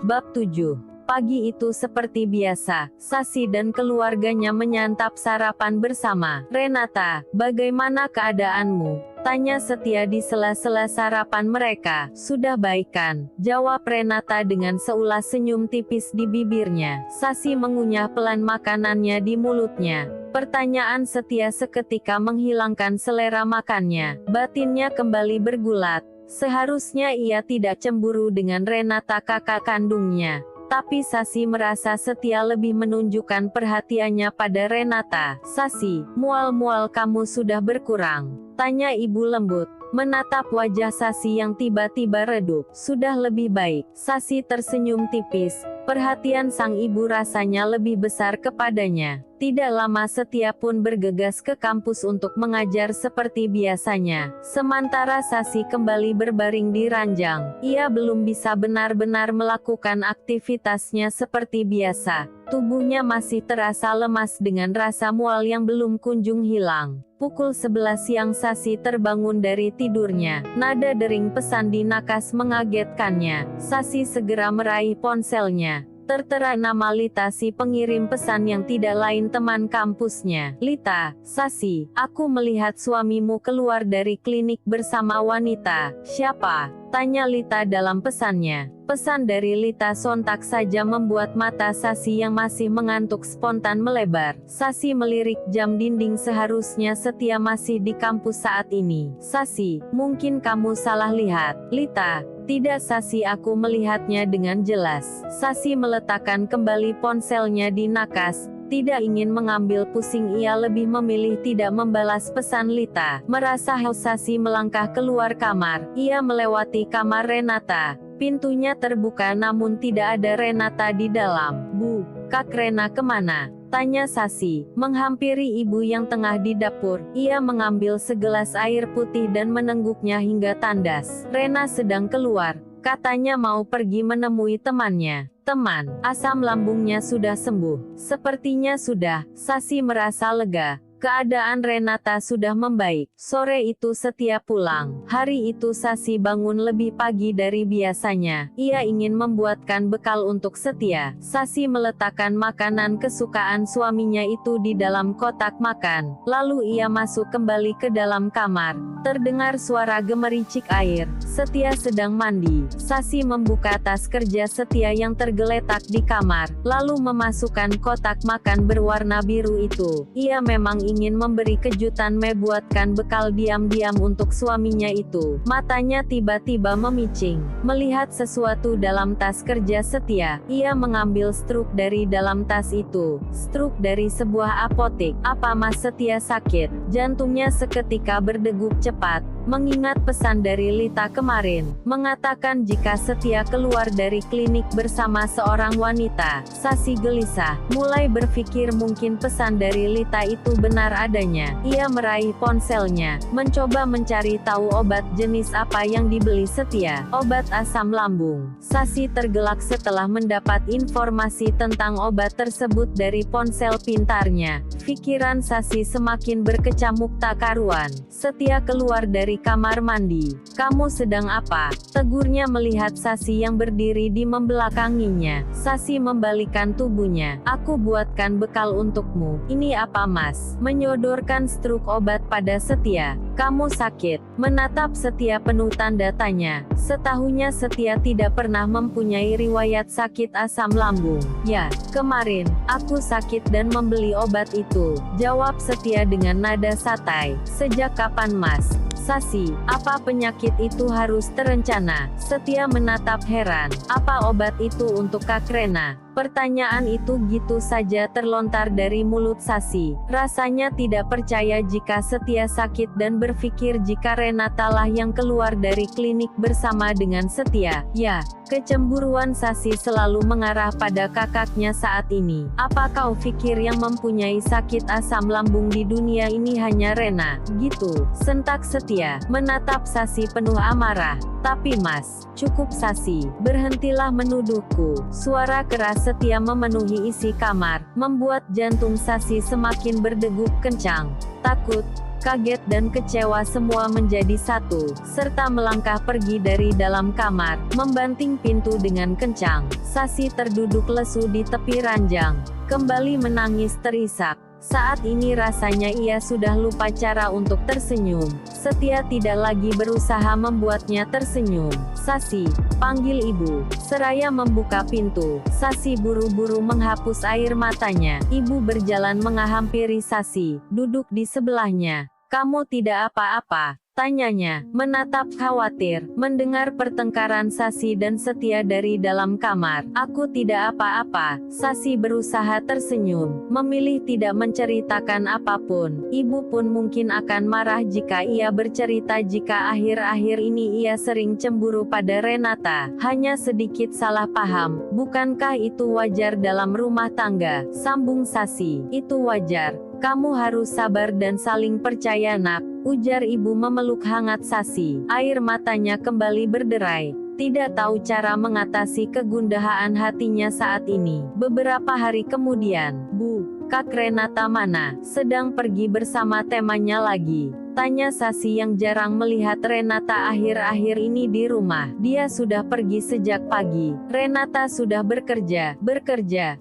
Bab 7. Pagi itu seperti biasa, Sasi dan keluarganya menyantap sarapan bersama. "Renata, bagaimana keadaanmu?" tanya Setia di sela-sela sarapan mereka. "Sudah baik kan?" jawab Renata dengan seulas senyum tipis di bibirnya. Sasi mengunyah pelan makanannya di mulutnya. Pertanyaan Setia seketika menghilangkan selera makannya. Batinnya kembali bergulat. Seharusnya ia tidak cemburu dengan Renata kakak kandungnya. Tapi Sasi merasa Setia lebih menunjukkan perhatiannya pada Renata. "Sasi, mual-mual kamu sudah berkurang?" tanya ibu lembut. Menatap wajah Sasi yang tiba-tiba redup. "Sudah lebih baik." Sasi tersenyum tipis. Perhatian sang ibu rasanya lebih besar kepadanya. Tidak lama Setia pun bergegas ke kampus untuk mengajar seperti biasanya. Sementara Sasi kembali berbaring di ranjang. Ia belum bisa benar-benar melakukan aktivitasnya seperti biasa. Tubuhnya masih terasa lemas dengan rasa mual yang belum kunjung hilang. Pukul 11 siang Sasi terbangun dari tidurnya. Nada dering pesan di Nakas mengagetkannya. Sasi segera meraih ponselnya. Tertera nama Lita, si pengirim pesan yang tidak lain teman kampusnya. "Lita, Sasi, aku melihat suamimu keluar dari klinik bersama wanita." "Siapa?" tanya Lita dalam pesannya. Pesan dari Lita sontak saja membuat mata Sasi yang masih mengantuk spontan melebar. Sasi melirik jam dinding, seharusnya Setia masih di kampus saat ini. "Sasi, mungkin kamu salah lihat." "Lita, tidak Sasi, aku melihatnya dengan jelas." Sasi meletakkan kembali ponselnya di Nakas. Tidak ingin mengambil pusing, ia lebih memilih tidak membalas pesan Lita. Merasa haus, Sasi melangkah keluar kamar. Ia melewati kamar Renata. Pintunya terbuka namun tidak ada Renata di dalam. "Bu, Kak Rena kemana?" tanya Sasi, menghampiri ibu yang tengah di dapur. Ia mengambil segelas air putih dan menengguknya hingga tandas. "Rena sedang keluar, katanya mau pergi menemui temannya." "Teman?" Asam lambungnya sudah sembuh. "Sepertinya sudah." Sasi merasa lega. Keadaan Renata sudah membaik. Sore itu Setia pulang. Hari itu Sasi bangun lebih pagi dari biasanya. Ia ingin membuatkan bekal untuk Setia. Sasi meletakkan makanan kesukaan suaminya itu di dalam kotak makan. Lalu ia masuk kembali ke dalam kamar. Terdengar suara gemericik air. Setia sedang mandi. Sasi membuka tas kerja Setia yang tergeletak di kamar, lalu memasukkan kotak makan berwarna biru itu. Ia memang ingin memberi kejutan, membuatkan bekal diam-diam untuk suaminya itu. Matanya tiba-tiba memicing. Melihat sesuatu dalam tas kerja Setia, ia mengambil struk dari dalam tas itu. Struk dari sebuah apotek. "Apa Mas Setia sakit?" Jantungnya seketika berdegup cepat. Mengingat pesan dari Lita kemarin, mengatakan jika Setia keluar dari klinik bersama seorang wanita. Sasi gelisah, mulai berpikir mungkin pesan dari Lita itu benar adanya. Ia meraih ponselnya, mencoba mencari tahu obat jenis apa yang dibeli Setia. "Obat asam lambung." Sasi tergelak setelah mendapat informasi tentang obat tersebut dari ponsel pintarnya. Pikiran Sasi semakin berkecamuk tak karuan. Setia keluar dari kamar mandi. "Kamu sedang apa?" tegurnya melihat Sasi yang berdiri di membelakanginya. Sasi membalikkan tubuhnya. "Aku buatkan bekal untukmu." "Ini apa Mas?" Menyodorkan struk obat pada Setia. "Kamu sakit?" Menatap Setia penuh tanda tanya. Setahunya Setia tidak pernah mempunyai riwayat sakit asam lambung. "Ya, kemarin, aku sakit dan membeli obat itu," jawab Setia dengan nada santai. "Sejak kapan Mas?" "Sasi, apa penyakit itu harus terencana?" Setia menatap heran. "Apa obat itu untuk Kak Rena?" Pertanyaan itu gitu saja terlontar dari mulut Sasi. Rasanya tidak percaya jika Setia sakit dan berpikir jika Renata lah yang keluar dari klinik bersama dengan Setia. Ya, kecemburuan Sasi selalu mengarah pada kakaknya saat ini. "Apa kau pikir yang mempunyai sakit asam lambung di dunia ini hanya Rena?" "Gitu," sentak Setia, menatap Sasi penuh amarah. "Tapi Mas, cukup Sasi, berhentilah menuduhku." Suara keras Setia memenuhi isi kamar, membuat jantung Sasi semakin berdegup kencang. "Takut? Kaget dan kecewa semua menjadi satu, serta melangkah pergi dari dalam kamar, membanting pintu dengan kencang. Sasi terduduk lesu di tepi ranjang, kembali menangis terisak. Saat ini rasanya ia sudah lupa cara untuk tersenyum. Setia tidak lagi berusaha membuatnya tersenyum. "Sasi," panggil ibu. Seraya membuka pintu, Sasi buru-buru menghapus air matanya. Ibu berjalan menghampiri Sasi, duduk di sebelahnya. "Kamu tidak apa-apa?" tanyanya, menatap khawatir, mendengar pertengkaran Sasi dan Setia dari dalam kamar. "Aku tidak apa-apa." Sasi berusaha tersenyum, memilih tidak menceritakan apapun. Ibu pun mungkin akan marah jika ia bercerita jika akhir-akhir ini ia sering cemburu pada Renata. Hanya sedikit salah paham, bukankah itu wajar dalam rumah tangga? Sambung Sasi. "Itu wajar. Kamu harus sabar dan saling percaya, nak," ujar ibu memeluk hangat Sasi. Air matanya kembali berderai. Tidak tahu cara mengatasi kegundahan hatinya saat ini. Beberapa hari kemudian, "Bu, Kak Renata mana? Sedang pergi bersama temannya lagi?" tanya Sasi yang jarang melihat Renata akhir-akhir ini di rumah. "Dia sudah pergi sejak pagi." "Renata sudah bekerja."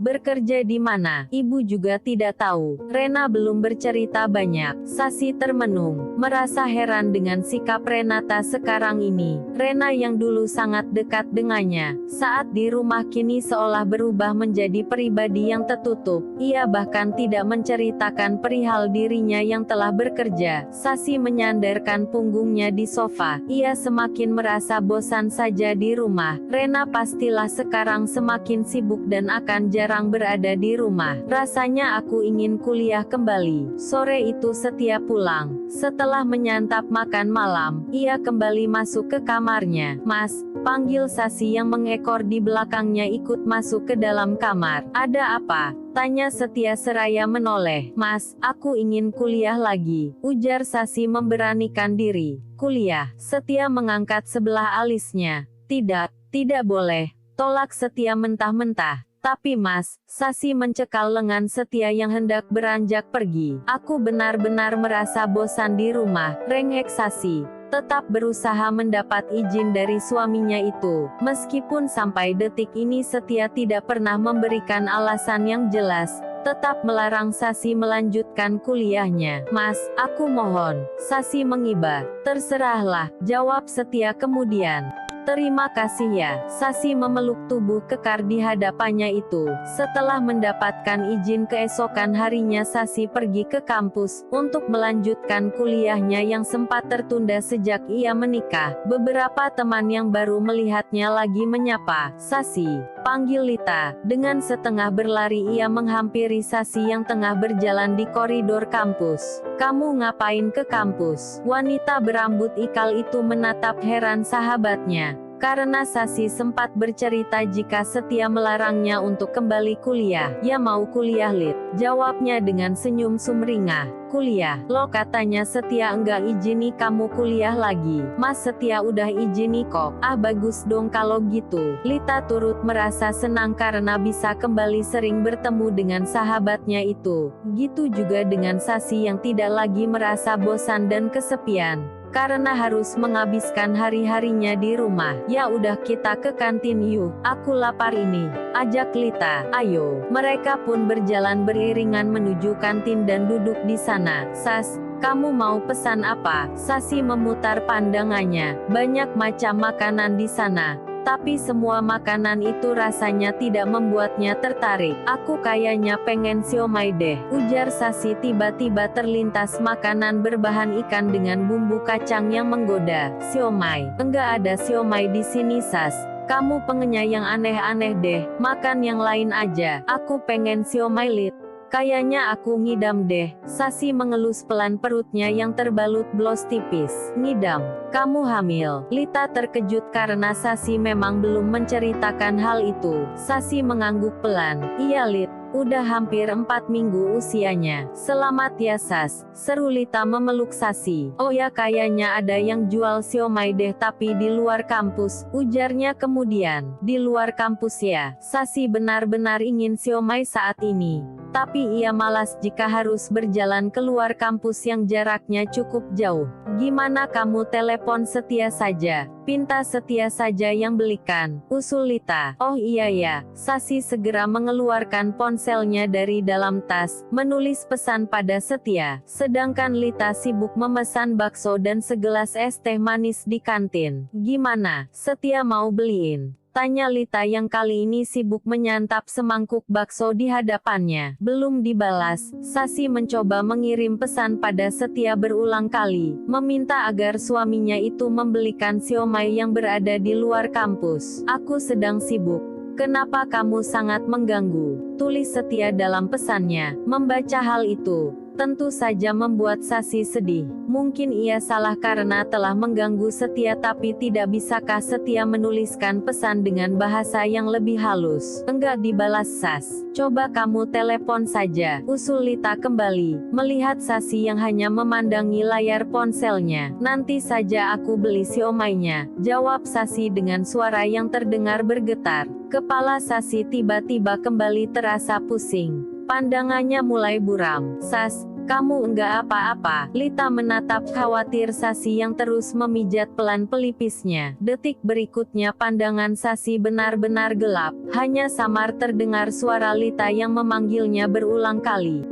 Bekerja di mana?" Ibu juga tidak tahu. Rena belum bercerita banyak. Sasi termenung, merasa heran dengan sikap Renata sekarang ini. Rena yang dulu sangat dekat dengannya, saat di rumah kini seolah berubah menjadi pribadi yang tertutup. Ia bahkan tidak menceritakan perihal dirinya yang telah bekerja. Sasi menyandarkan punggungnya di sofa. Ia semakin merasa bosan saja di rumah. Rena pastilah sekarang semakin sibuk dan akan jarang berada di rumah. "Rasanya aku ingin kuliah kembali." Sore itu Setia pulang. Setelah menyantap makan malam, ia kembali masuk ke kamarnya. "Mas," panggil Sasi yang mengekor di belakangnya ikut masuk ke dalam kamar. "Ada apa?" tanya Setia seraya menoleh. "Mas, aku ingin kuliah lagi," ujar Sasi memberanikan diri. "Kuliah?" Setia mengangkat sebelah alisnya. Tidak boleh," tolak Setia mentah-mentah. "Tapi Mas," Sasi mencekal lengan Setia yang hendak beranjak pergi. "Aku benar-benar merasa bosan di rumah," rengek Sasi. Tetap berusaha mendapat izin dari suaminya itu. Meskipun sampai detik ini Setia tidak pernah memberikan alasan yang jelas, tetap melarang Sasi melanjutkan kuliahnya. "Mas, aku mohon." Sasi mengiba. "Terserahlah," jawab Setia kemudian. "Terima kasih ya." Sasi memeluk tubuh kekar di hadapannya itu. Setelah mendapatkan izin keesokan harinya Sasi pergi ke kampus, untuk melanjutkan kuliahnya yang sempat tertunda sejak ia menikah. Beberapa teman yang baru melihatnya lagi menyapa. "Sasi," panggil Lita. Dengan setengah berlari ia menghampiri Sasi yang tengah berjalan di koridor kampus. "Kamu ngapain ke kampus?" Wanita berambut ikal itu menatap heran sahabatnya. Karena Sasi sempat bercerita jika Setia melarangnya untuk kembali kuliah. "Ya mau kuliah Lit," jawabnya dengan senyum sumringah. "Kuliah? Lo katanya Setia enggak izini kamu kuliah lagi." "Mas Setia udah izini kok." "Ah bagus dong kalau gitu." Lita turut merasa senang karena bisa kembali sering bertemu dengan sahabatnya itu. Gitu juga dengan Sasi yang tidak lagi merasa bosan dan kesepian, karena harus menghabiskan hari-harinya di rumah. "Ya udah kita ke kantin yuk, aku lapar ini," ajak Lita. "Ayo." Mereka pun berjalan beriringan menuju kantin dan duduk di sana. "Sas, kamu mau pesan apa?" Sasi memutar pandangannya. Banyak macam makanan di sana, tapi semua makanan itu rasanya tidak membuatnya tertarik. "Aku kayaknya pengen siomay deh," ujar Sasi tiba-tiba terlintas makanan berbahan ikan dengan bumbu kacang yang menggoda. "Siomay? Enggak ada siomay di sini Sas. Kamu pengennya yang aneh-aneh deh, makan yang lain aja." "Aku pengen siomay Lit. Kayaknya aku ngidam deh." Sasi mengelus pelan perutnya yang terbalut blos tipis. "Ngidam? Kamu hamil?" Lita terkejut karena Sasi memang belum menceritakan hal itu. Sasi mengangguk pelan. "Iya Lit, udah hampir 4 minggu usianya." "Selamat ya Sas," seru Lita memeluk Sasi. "Oh ya kayaknya ada yang jual siomay deh tapi di luar kampus," ujarnya kemudian. "Di luar kampus ya?" Sasi benar-benar ingin siomay saat ini. Tapi ia malas jika harus berjalan keluar kampus yang jaraknya cukup jauh. Gimana kamu telepon Setia saja? Pinta Setia saja yang belikan, usul Lita. Oh iya ya, Sasi segera mengeluarkan ponselnya dari dalam tas, menulis pesan pada Setia. Sedangkan Lita sibuk memesan bakso dan segelas es teh manis di kantin. Gimana, Setia mau beliin? Tanya Lita yang kali ini sibuk menyantap semangkuk bakso di hadapannya. Belum dibalas, Sasi mencoba mengirim pesan pada Setia berulang kali, meminta agar suaminya itu membelikan siomay yang berada di luar kampus. Aku sedang sibuk. Kenapa kamu sangat mengganggu? Tulis Setia dalam pesannya. Membaca hal itu tentu saja membuat Sasi sedih. Mungkin ia salah karena telah mengganggu Setia, tapi tidak bisakah Setia menuliskan pesan dengan bahasa yang lebih halus? Enggak dibalas Sas. Coba kamu telepon saja, usul Lita kembali, melihat Sasi yang hanya memandangi layar ponselnya. Nanti saja aku beli siomaynya, jawab Sasi dengan suara yang terdengar bergetar. Kepala Sasi tiba-tiba kembali terasa pusing. Pandangannya mulai buram. Sas, kamu enggak apa-apa? Lita menatap khawatir Sasi yang terus memijat pelan pelipisnya. Detik berikutnya pandangan Sasi benar-benar gelap. Hanya samar terdengar suara Lita yang memanggilnya berulang kali.